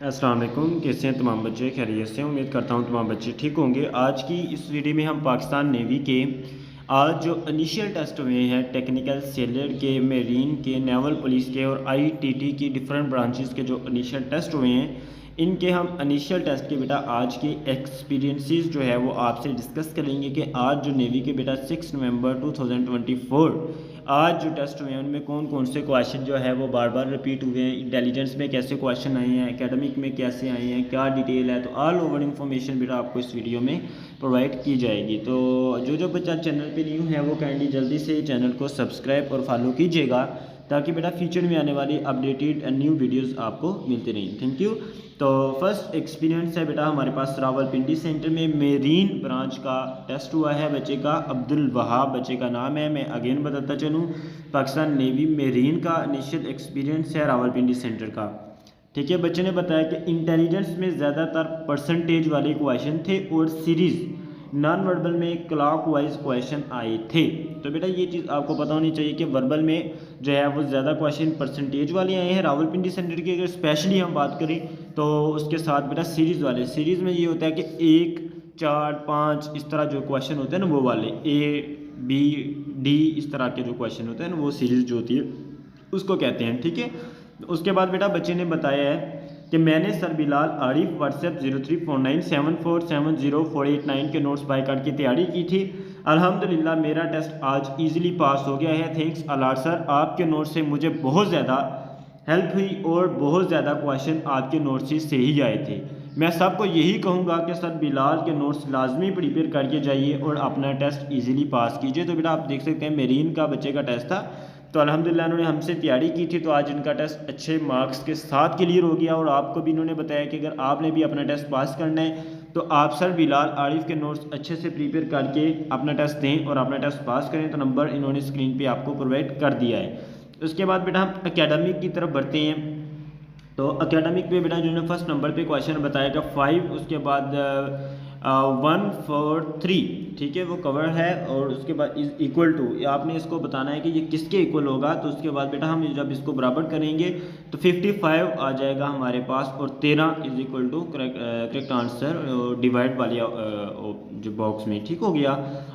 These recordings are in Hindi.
अस्सलाम वालेकुम। कैसे हैं तमाम बच्चे? खैरियत से? उम्मीद करता हूँ तमाम बच्चे ठीक होंगे। आज की इस वीडियो में हम पाकिस्तान नेवी के आज जो इनिशियल टेस्ट हुए हैं टेक्निकल सेलर के, मेरीन के, नेवल पुलिस के और आईटीटी की डिफरेंट ब्रांचेस के जो इनिशियल टेस्ट हुए हैं, इनके हम इनिशियल टेस्ट के बेटा आज के एक्सपीरियंसेस जो है वो आपसे डिस्कस करेंगे कि आज जो नेवी के बेटा 6 नवंबर 2024 आज जो टेस्ट हुए हैं उनमें कौन कौन से क्वेश्चन जो है वो बार बार रिपीट हुए हैं, इंटेलिजेंस में कैसे क्वेश्चन आए हैं, एकेडमिक में कैसे आए हैं, क्या डिटेल है। तो ऑल ओवर इन्फॉर्मेशन बेटा आपको इस वीडियो में प्रोवाइड की जाएगी। तो जो बच्चा चैनल पे न्यू है वो काइंडली जल्दी से चैनल को सब्सक्राइब और फॉलो कीजिएगा ताकि बेटा फ्यूचर में आने वाली अपडेटेड न्यू वीडियोस आपको मिलती रहें। Thank you. तो फर्स्ट एक्सपीरियंस है बेटा हमारे पास रावलपिंडी सेंटर में मेरीन ब्रांच का टेस्ट हुआ है बच्चे का। अब्दुल वहाब बच्चे का नाम है। मैं अगेन बताता चलूँ, पाकिस्तान नेवी मेरीन का इनिशियल एक्सपीरियंस है रावलपिंडी सेंटर का। ठीक है, बच्चे ने बताया कि इंटेलिजेंस में ज़्यादातर परसेंटेज वाले क्वेश्चन थे और सीरीज़ नॉन वर्बल में क्लॉक वाइज क्वेश्चन आए थे। तो बेटा ये चीज़ आपको पता होनी चाहिए कि वर्बल में जो है वो ज़्यादा क्वेश्चन परसेंटेज वाले आए हैं रावलपिंडी सेंटर की। अगर स्पेशली हम बात करें तो उसके साथ बेटा सीरीज़ वाले, सीरीज़ में ये होता है कि 1, 4, 5 इस तरह जो क्वेश्चन होते हैं ना वो वाले A, B, D इस तरह के जो क्वेश्चन होते हैं ना वो सीरीज़ जो होती है उसको कहते हैं। ठीक है, उसके बाद बेटा बच्चे ने बताया है कि मैंने सर बिलाल आरिफ व्हाट्सएप 0349747048 के नोट्स बाय कार्ड की तैयारी की थी। अल्हम्दुलिल्लाह मेरा टेस्ट आज इजीली पास हो गया है। थैंक्स अलाट सर, आपके नोट से मुझे बहुत ज़्यादा हेल्प हुई और बहुत ज़्यादा क्वेश्चन आपके नोट्स से ही आए थे। मैं सबको यही कहूँगा कि सर बिलाल के नोट्स लाजमी प्रिपेयर करके जाइए और अपना टेस्ट इजीली पास कीजिए। तो बेटा आप देख सकते हैं मेरीन का बच्चे का टेस्ट था, तो अल्हम्दुलिल्लाह उन्होंने हमसे तैयारी की थी, तो आज इनका टेस्ट अच्छे मार्क्स के साथ क्लियर हो गया। और आपको भी इन्होंने बताया कि अगर आपने भी अपना टेस्ट पास करना है तो आप सर बिलाल आरिफ के नोट्स अच्छे से प्रिपेयर करके अपना टेस्ट दें और अपना टेस्ट पास करें। तो नंबर इन्होंने स्क्रीन पे आपको प्रोवाइड कर दिया है। उसके बाद बेटा हम एकेडमिक की तरफ बढ़ते हैं। तो एकेडमिक पे बेटा जिन्होंने फर्स्ट नंबर पे क्वेश्चन बताया था 5, उसके बाद 1, 4, 3, ठीक है वो कवर है। और उसके बाद इज इक्वल टू, आपने इसको बताना है कि ये किसके इक्वल होगा। तो उसके बाद बेटा हम जब इसको बराबर करेंगे तो 55 आ जाएगा हमारे पास और 13 is equal to correct answer divide वाली जो बॉक्स में, ठीक हो गया।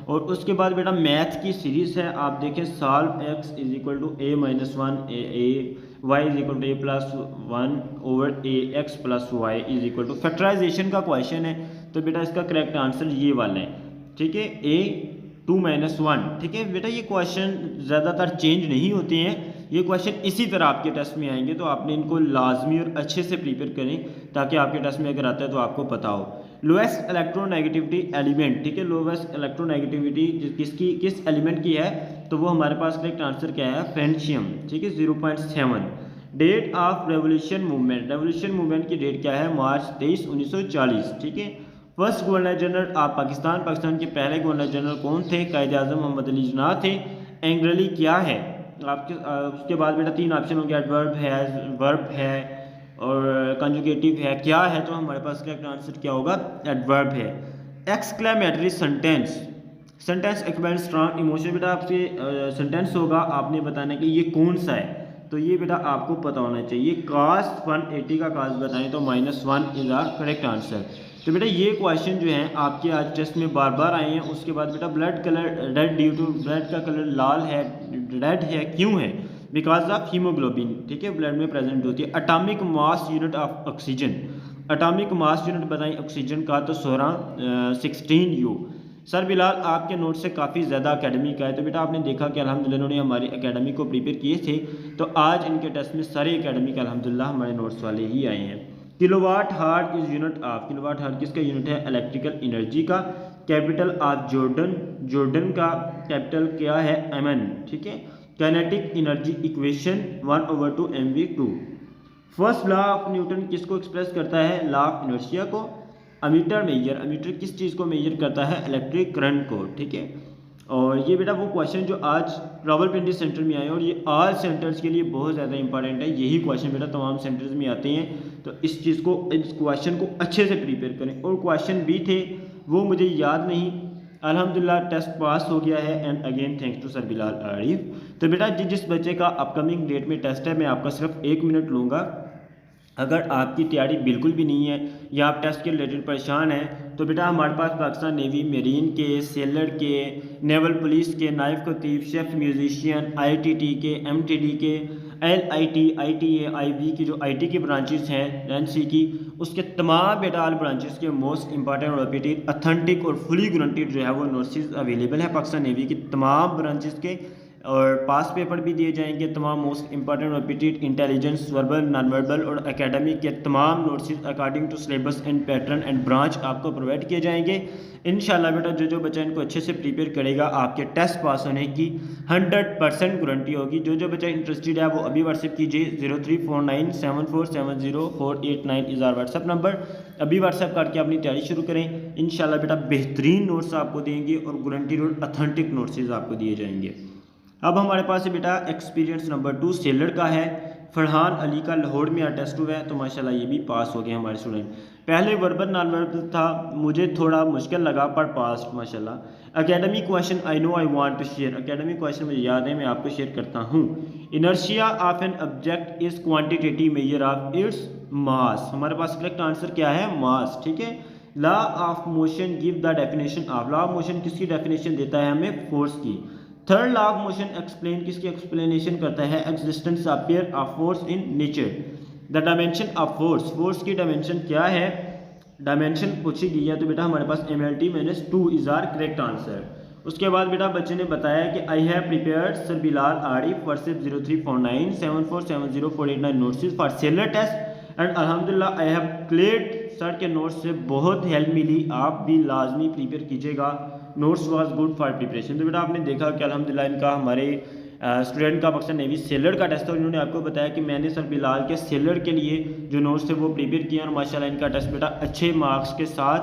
और उसके बाद बेटा मैथ की सीरीज़ है, आप देखें solve x is equal to a-1 a y is equal to a+1 over a x plus Y is equal to factorization का क्वेश्चन है। तो बेटा इसका करेक्ट आंसर ये वाला है, ठीक है, a2-1। ठीक है बेटा, ये क्वेश्चन ज़्यादातर चेंज नहीं होते हैं, ये क्वेश्चन इसी तरह आपके टेस्ट में आएंगे। तो आपने इनको लाजमी और अच्छे से प्रिपेयर करें ताकि आपके टेस्ट में अगर आता है तो आपको पता हो। लोएस्ट इलेक्ट्रोनेगेटिविटी एलिमेंट, ठीक है, लोएस्ट इलेक्ट्रोनेगेटिविटी किस एलिमेंट की है, तो वो हमारे पास करेक्ट आंसर क्या है, फ्रेंशियम, ठीक है, 0.7। Date of revolution movement, revolution movement की डेट क्या है, मार्च 23, 1940। ठीक है, first governor general of Pakistan के पहले गवर्नर जनरल कौन थे, कायद आज़म मोहम्मद अली जिन्ना थे। एंग्रली क्या है आपके, उसके बाद बेटा 3 ऑप्शन हो गया, वर्ब है और कंजुगेटिव है, क्या है, तो हमारे पास करेक्ट आंसर क्या होगा, एडवर्ब है। Exclamatory sentence, sentence expand strong emotion, बेटा आपसे सेंटेंस होगा, आपने बताना है कि ये कौन सा है। तो ये बेटा आपको पता होना चाहिए। कास्ट 180 का कास्ट बताएं तो -1 इज आर करेक्ट आंसर। तो बेटा ये क्वेश्चन जो हैं आपके आज टेस्ट में बार बार आए हैं। उसके बाद बेटा blood colour red, due to blood का कलर लाल है, रेड है, क्यों है, बिकॉज ऑफ हीमोग्लोबिन, ठीक है, ब्लड में प्रेजेंट होती है। Atomic mass unit of oxygen, atomic mass unit बताएं ऑक्सीजन का, तो 16U। सर बिलाल आपके नोट से काफ़ी ज़्यादा एकेडमी का है। तो बेटा आपने देखा कि अल्हम्दुलिल्लाह इन्होंने हमारी एकेडमी को प्रिपेयर किए थे, तो आज इनके टेस्ट में सारे एकेडमी का अल्हम्दुलिल्लाह हमारे नोट्स वाले ही आए हैं। Kilowatt heart is unit of, kilowatt heart किसका यूनिट है, इलेक्ट्रिकल एनर्जी का। कैपिटल ऑफ जॉर्डन, जॉर्डन का कैपिटल क्या है, एमन, ठीक है। Kinetic energy equation 1/2 mv2। First law of Newton किसको एक्सप्रेस करता है, लॉ ऑफ इनर्शिया को। अमीटर मेजर, अमीटर किस चीज़ को मेजर करता है, इलेक्ट्रिक करंट को, ठीक है। और ये बेटा वो क्वेश्चन जो आज रावलपिंडी सेंटर में आए और ये ऑल सेंटर्स के लिए बहुत ज़्यादा इंपॉर्टेंट है। यही क्वेश्चन बेटा तमाम सेंटर्स में आते हैं, तो इस चीज़ को, इस क्वेश्चन को अच्छे से प्रिपेयर करें। और क्वेश्चन भी थे वो मुझे याद नहीं, अल्हम्दुलिल्लाह टेस्ट पास हो गया है and again thanks to sir Bilal Arif. तो बेटा जिस बच्चे का अपकमिंग डेट में टेस्ट है मैं आपका सिर्फ 1 मिनट लूँगा, अगर आपकी तैयारी बिल्कुल भी नहीं है या आप टेस्ट के रिलेटेड परेशान हैं तो बेटा हमारे पास पाकिस्तान नेवी मेरीन के, सेलर के, नेवल पुलिस के, नाइफ कतीब, शेफ म्यूजिशियन, आईटीटी के, एमटीडी के, एलआईटी, आईटीए, आईबी की जो आईटी की ब्रांचेस हैं एनसी की, उसके तमाम बेटा आल ब्रांचेस के मोस्ट इंपॉर्टेंट और रिपीटेड ऑथेंटिक और फुली गारंटीड जो है वो नोट्स अवेलेबल है पाकिस्तान नेवी की तमाम ब्रांचेस के। और पास पेपर भी दिए जाएंगे तमाम मोस्ट इंपॉर्टेंट और repeated intelligence, verbal, non verbal और एकेडमिक के तमाम notes according to syllabus and pattern and branch आपको प्रोवाइड किए जाएंगे। इंशाल्लाह बेटा जो बच्चा इनको अच्छे से प्रिपेयर करेगा आपके टेस्ट पास होने की 100% गारंटी होगी। जो बच्चा इंटरेस्टेड है वो अभी व्हाट्सएप कीजिए 0349747048 इज़ आवर व्हाट्सएप नंबर। अभी व्हाट्सएप करके अपनी तैयारी शुरू करें। इंशाल्लाह बेटा बेहतरीन नोट्स आपको देंगे और गारंटीड और ऑथेंटिक नोट्स आपको दिए जाएंगे। अब हमारे पास बेटा एक्सपीरियंस नंबर 2 सेलर का है। फरहान अली का लाहौर में टेस्ट हुआ है तो माशाल्लाह ये भी पास हो गए हमारे स्टूडेंट। पहले वर्बल नॉन वर्बल था, मुझे थोड़ा मुश्किल लगा पर पास माशाल्लाह। Academic question I know I want to share, academic question मुझे याद है मैं आपको शेयर करता हूँ। Inertia of an object is quantitative measure of its mass. हमारे पास करेक्ट आंसर क्या है? मास। ठीक है। Law of motion give the definition of, law of motion किसकी डेफिनेशन देता है हमें? फोर्स की। Third law of motion explain किसकी एक्सप्लेनेशन करता है? Existence of pair of force in nature. The dimension of force, force की डायमेंशन क्या है? डायमेंशन पूछी गई है तो बेटा हमारे पास MLT-2 is are correct answer. उसके बाद बेटा बच्चे ने बताया कि I have prepared sir Bilal Arif WhatsApp 0349747048 notes for sailor test and अल्हम्दुलिल्लाह आई हैव क्लियर्ड। सर के नोट्स से बहुत हेल्प मिली, आप भी लाजमी प्रिपेयर कीजिएगा। Notes was good for preparation. तो बेटा आपने देखा कि अल्हम्दुलिल्लाह इनका हमारे स्टूडेंट का पाकिस्तान नेवी सेलर का टेस्ट था। इन्होंने आपको बताया कि मैंने सर बिलाल के सेलर के लिए जो नोट्स थे वो प्रिपेयर किए और माशाल्लाह इनका टेस्ट बेटा अच्छे मार्क्स के साथ,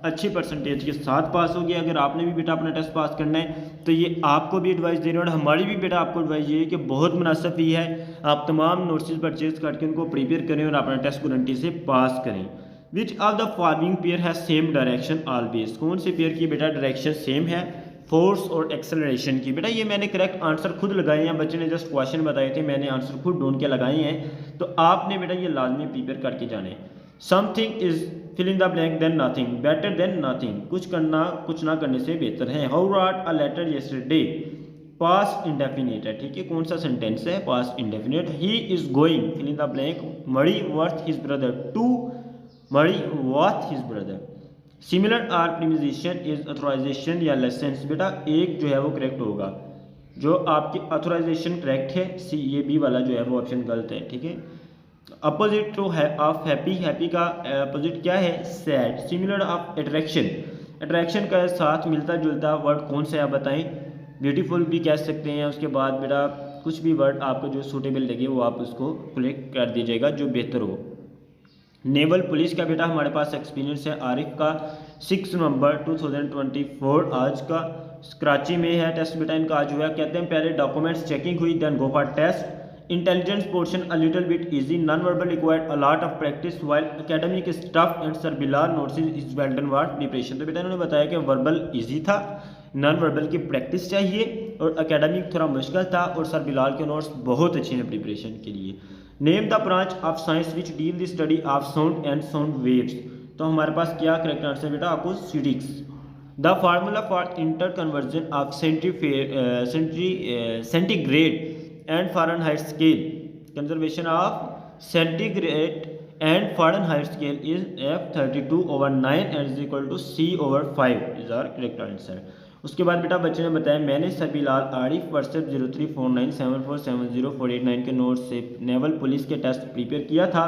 अच्छी परसेंटेज के साथ पास हो गया। अगर आपने भी बेटा अपना टेस्ट पास करना है तो ये आपको भी एडवाइस दे रहे हैं और हमारी भी बेटा आपको एडवाइस ये है कि बहुत मुनासिब फी है, आप तमाम नोट्स परचेज करके उनको प्रिपेयर करें और अपना टेस्ट गारंटी से पास करें। Which of the following pair है सेम डायरेक्शन ऑलवेज, कौन से पेयर की बेटा डायरेक्शन सेम है फोर्स और एक्सेलरेशन की? बेटा ये मैंने करेक्ट आंसर खुद लगाए हैं, बच्चे ने जस्ट क्वेश्चन बताए थे, मैंने आंसर खुद ढूंढ के लगाए हैं। तो आपने बेटा ये लाजमी प्रिपेयर करके जाने। Something is fill in the blank than nothing, better than nothing, कुछ करना कुछ ना करने से बेहतर है। How wrote a letter yesterday, past indefinite है। ठीक है, कौन सा सेंटेंस है? Past indefinite. He is going fill in the blank marry with his brother, to marry with his brother. Similar are preposition is authorisation या लाइसेंस। बेटा एक जो है वो करेक्ट होगा, जो आपकी ऑथराइजेशन करेक्ट है, सी ये बी वाला जो है वो ऑप्शन गलत है। ठीक है। अपोजिट टू है ऑफ हैप्पी, हैप्पी का अपोजिट क्या है? Sad. Similar of attraction, attraction का साथ मिलता जुलता वर्ड कौन सा है आप बताएं? ब्यूटीफुल भी कह सकते हैं। उसके बाद बेटा कुछ भी वर्ड आपको जो सूटेबल लगे वो आप उसको कलेक्ट कर दीजिएगा जो बेहतर हो। नेवल पुलिस का बेटा हमारे पास एक्सपीरियंस है आरिफ का 6 नवंबर 2024 आज का कराची में है टेस्ट बेटा इनका आज हुआ। कहते हैं पहले डॉक्यूमेंट्स चेकिंग हुई then go for test. Intelligence portion a little bit easy, non verbal required a lot of practice while academic stuff and sir Bilal notes is well done for preparation. तो बेटा इन्होंने बताया कि वर्बल इजी था, नॉन वर्बल की प्रैक्टिस चाहिए और एकेडमिक थोड़ा मुश्किल था और सर बिलाल के नोट्स बहुत अच्छे हैं प्रिपरेशन के लिए। Name the branch of science which deal the study of sound and sound waves. तो हमारे पास क्या करेक्ट आंसर बेटा? आपको सिडिक्स। The formula for inter conversion of centigrade and Fahrenheit scale, conservation of centigrade and Fahrenheit scale is F32/9 and is equal to C/5 is are correct answer. उसके बाद बेटा बच्चे ने बताया मैंने सर बिलाल आरिफ व्हाट्सएप 0349747048 के नोट से नेवल पुलिस के टेस्ट प्रिपेयर किया था।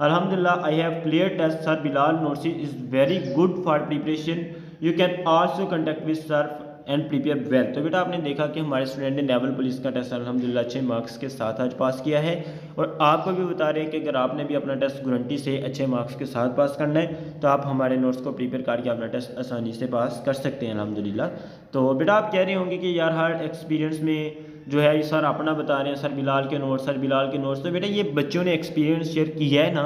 अल्हम्दुलिल्लाह I have clear test sir Bilal notes is very good for preparation, you can also contact with sir and prepare well. तो बेटा आपने देखा कि हमारे स्टूडेंट ने नेवल पुलिस का टेस्ट अल्हम्दुलिल्लाह अच्छे मार्क्स के साथ आज पास किया है और आपको भी बता रहे हैं कि अगर आपने भी अपना टेस्ट गारंटी से अच्छे मार्क्स के साथ पास करना है तो आप हमारे नोट्स को प्रिपेयर करके अपना टेस्ट आसानी से पास कर सकते हैं अल्हम्दुलिल्लाह। तो बेटा आप कह रहे होंगे कि यार हर एक्सपीरियंस में जो है सर अपना बता रहे हैं सर बिलाल के नोट्स, सर बिलाल के नोट्स। तो बेटा ये बच्चों ने एक्सपीरियंस शेयर किया है ना,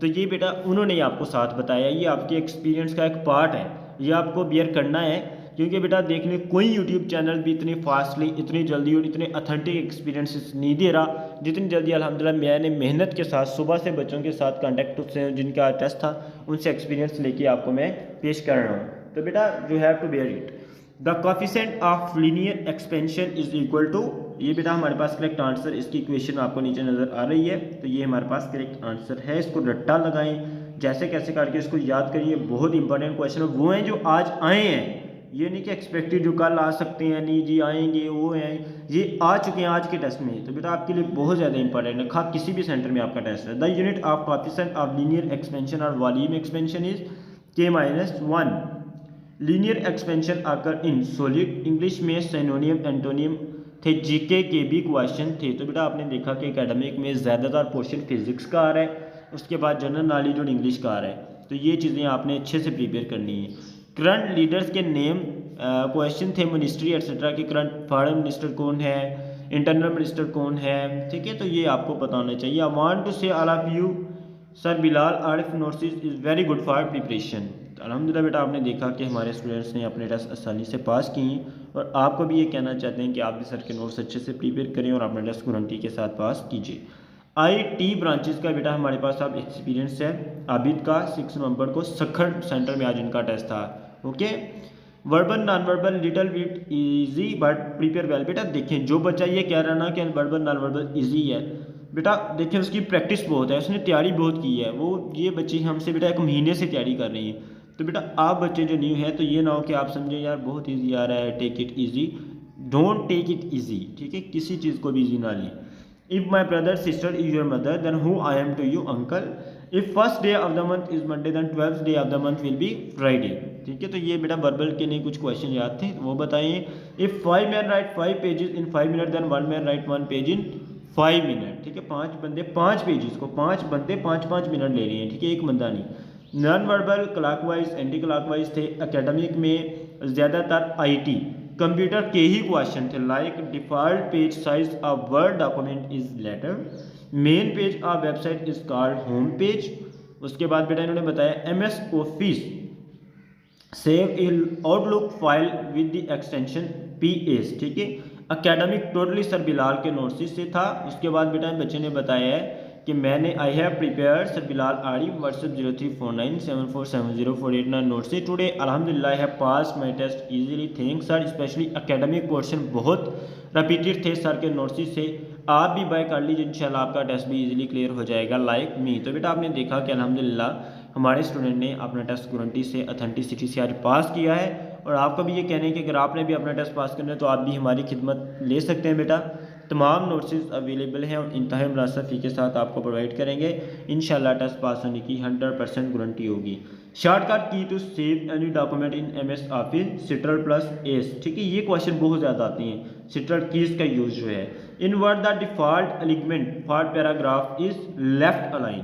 तो ये बेटा उन्होंने आपको साथ बताया, ये आपके एक्सपीरियंस का एक पार्ट है, ये आपको बियर करना है। क्योंकि बेटा देख लें कोई यूट्यूब चैनल भी इतनी फास्टली, इतनी जल्दी और इतने अथेंटिक एक्सपीरियंसेस नहीं दे रहा जितनी जल्दी अल्हम्दुलिल्लाह मैंने मेहनत के साथ सुबह से बच्चों के साथ कॉन्टैक्ट से जिनका टेस्ट था उनसे एक्सपीरियंस लेके आपको मैं पेश कर रहा हूँ। तो बेटा you have to bear it. The coefficient of linear expansion is equal to, ये बेटा हमारे पास करेक्ट आंसर, इसकी इक्वेशन आपको नीचे नज़र आ रही है, तो ये हमारे पास करेक्ट आंसर है। इसको रट्टा लगाएं, जैसे कैसे करके इसको याद करिए, बहुत इंपॉर्टेंट क्वेश्चन है। वो हैं जो आज आए हैं, ये नहीं कि एक्सपेक्टेड जो कल आ सकते हैं, नहीं जी आएंगे वो हैं, ये आ चुके हैं आज के टेस्ट में। तो बेटा आपके लिए बहुत ज़्यादा इंपॉर्टेंट है, खा किसी भी सेंटर में आपका टेस्ट है। The unit of coefficient of linear expansion और volume expansion is k-1। Linear expansion आकर इन सॉलिड, इंग्लिश में सिनोनिम एंटोनिम थे, जीके के भी क्वेश्चन थे। तो बेटा आपने देखा कि एकेडमिक में ज़्यादातर पोर्शन फिजिक्स का आ रहा है, उसके बाद जनरल नॉलेज और इंग्लिश का आ रहा है, तो ये चीज़ें आपने अच्छे से प्रिपेयर करनी है। करंट लीडर्स के नेम क्वेश्चन थे, मिनिस्ट्री एट्सेट्रा के करंट फॉरेन मिनिस्टर कौन है, इंटरनल मिनिस्टर कौन है, ठीक है, तो ये आपको पता होना चाहिए। आई वांट टू से all of you sir Bilal Arif notes is very good for preparation. अल्हम्दुलिल्लाह बेटा आपने देखा कि हमारे स्टूडेंट्स ने अपने टेस्ट आसानी से पास किए हैं और आपको भी ये कहना चाहते हैं कि आप भी सर के नोट्स अच्छे से प्रिपेयर करें और अपने टेस्ट गारंटी के साथ पास कीजिए। IT ब्रांचेस का बेटा हमारे पास अब एक्सपीरियंस है। आबिद का 6 नवंबर को सखर सेंटर में आज इनका टेस्ट था। Okay, verbal non verbal little bit easy but prepare well. बेटा देखें जो बच्चा ये कह रहा है ना कि वर्बल नॉन वर्बल इजी है, बेटा देखें उसकी प्रैक्टिस बहुत है, उसने तैयारी बहुत की है। वो ये बच्ची हमसे बेटा 1 महीने से तैयारी कर रही है। तो बेटा आप बच्चे जो न्यू हैं तो ये ना हो कि आप समझें यार बहुत इजी आ रहा है, take it easy, don't take it easy, ठीक है, किसी चीज़ को भी इजी ना लें। If my brother sister is your mother then who I am to you uncle. If first day of the month is Monday then 12th day of the month will be Friday, ठीक है। तो ये बेटा वर्बल के लिए कुछ क्वेश्चन याद थे, वो बताइए। If 5 men write 5 pages in 5 minutes then 1 man write 1 page in 5 minutes, ठीक है। 5 बंदे 5 पेजेस को 5 बंदे 5-5 मिनट ले रहे हैं, ठीक है, एक बंदा नहीं। Nonverbal clockwise anticlockwise थे। एकेडमिक में ज़्यादातर IT कंप्यूटर के ही क्वेश्चन थे, like default page size of word document is letter, main page of website is called home page. उसके बाद बेटा इन्होंने बताया MS office save in Outlook file with the extension PS, ठीक है। एकेडमिक टोटली सर बिलाल के नोट्स से था। उसके बाद बेटा बच्चे ने बताया है कि मैंने I have prepared sir Bilal आरी व्हाट्सएप 0349747048 नोट से टुडे अल्हम्दुलिल्लाह I have pass my test easily thanks sir, specially academic portion बहुत रिपीटेड थे सर के नोट्स से। आप भी बाय कर लीजिए, इंशाल्लाह आपका टेस्ट भी इजीली क्लियर हो जाएगा लाइक मी। तो बेटा आपने देखा कि अल्हम्दुलिल्लाह हमारे स्टूडेंट ने अपना टेस्ट गारंटी से अथेंटिसिटी से आज पास किया है और आपका भी ये कहना है कि अगर आपने भी अपना टेस्ट पास करना है तो आप भी हमारी खिदमत ले सकते हैं। बेटा तमाम नोट्स अवेलेबल हैं और इंतहाई मुनासिब फ़ी के साथ आपको प्रोवाइड करेंगे। इंशाल्लाह टेस्ट पास होने की 100% गारंटी होगी। Shortcut key to save any document in MS office Ctrl+S, ठीक है, ये क्वेश्चन बहुत ज़्यादा आते हैं। Ctrl कीज़ का यूज़ जो है, in Word the default element for paragraph is left align,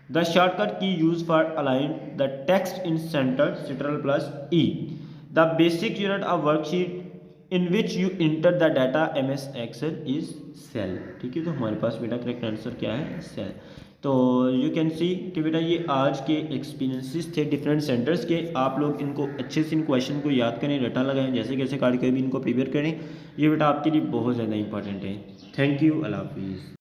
the shortcut key use for align the text in centre Ctrl+E, the basic unit of worksheet in which you enter the data MS Excel is cell, ठीक है। तो हमारे पास बेटा करेक्ट आंसर क्या है, सेल। तो यू कैन सी कि बेटा ये आज के एक्सपीरियंसेस थे डिफरेंट सेंटर्स के। आप लोग इनको अच्छे से इन क्वेश्चन को याद करें, रटा लगाएं, जैसे कैसे काट कर भी इनको प्रिपेयर करें। ये बेटा आपके लिए बहुत ज़्यादा इंपॉर्टेंट है। थैंक यू, अल्लाह हाफिज़।